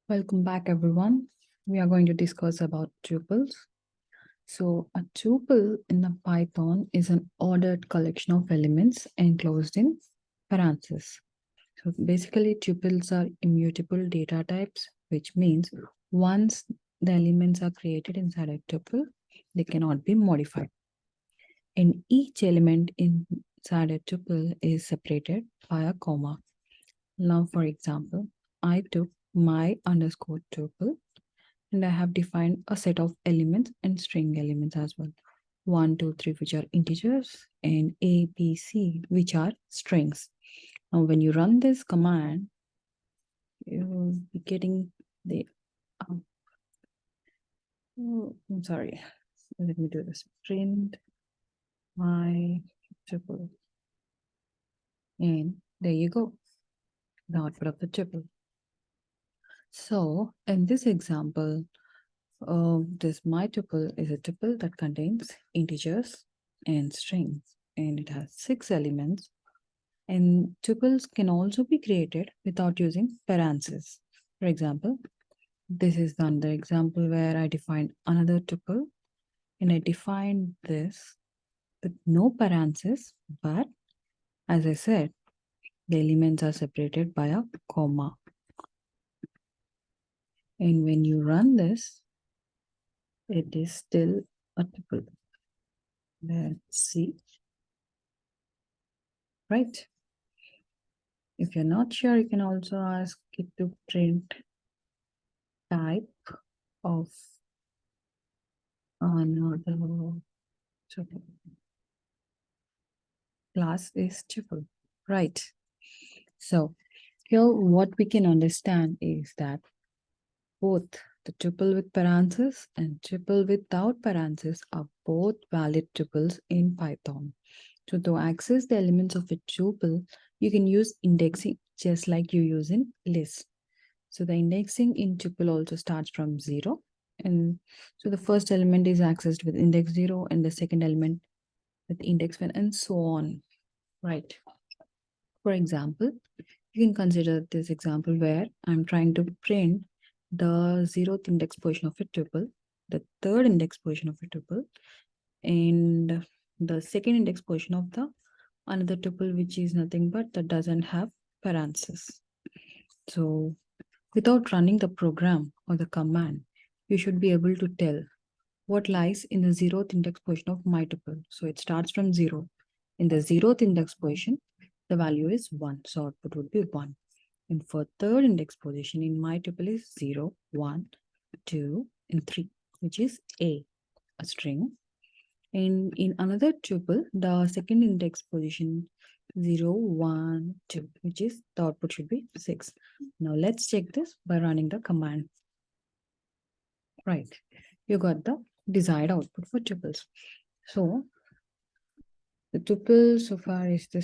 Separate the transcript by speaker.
Speaker 1: Welcome back, everyone. We are going to discuss about tuples. So a tuple in the Python is an ordered collection of elements enclosed in parentheses. So basically, tuples are immutable data types, which means once the elements are created inside a tuple, they cannot be modified. And each element inside a tuple is separated by a comma. Now, for example, I took my underscore tuple and I have defined a set of elements and string elements as well. 1, 2, 3, which are integers, and A, B, C, which are strings. Now, when you run this command, you'll be getting the, I'm sorry, let me do this. Print my tuple. And there you go, the output of the tuple. So in this example, this my tuple is a tuple that contains integers and strings, and it has 6 elements. And tuples can also be created without using parentheses. For example, this is another example where I defined another tuple, and I defined this with no parentheses, but as I said, the elements are separated by a comma. And when you run this, it is still a tuple. Let's see. Right? If you're not sure, you can also ask it to print type of another tuple. Class is tuple. Right. So here what we can understand is that both the tuple with parentheses and tuple without parentheses are both valid tuples in Python. So to access the elements of a tuple, you can use indexing just like you use in list. So the indexing in tuple also starts from 0. And so the first element is accessed with index 0 and the second element with index 1 and so on. Right. For example, you can consider this example where I'm trying to print the 0th index position of a tuple, the 3rd index position of a tuple, and the 2nd index position of the another tuple, which is nothing but that doesn't have parentheses. So without running the program or the command, you should be able to tell what lies in the 0th index position of my tuple. So it starts from 0. In the 0th index position, the value is 1. So output would be 1. And for 3rd index position in my tuple is 0, 1, 2, and 3, which is a string. And in another tuple, the 2nd index position 0, 1, 2, which is the output should be 6. Now let's check this by running the command. Right, you got the desired output for tuples. So the tuple so far is this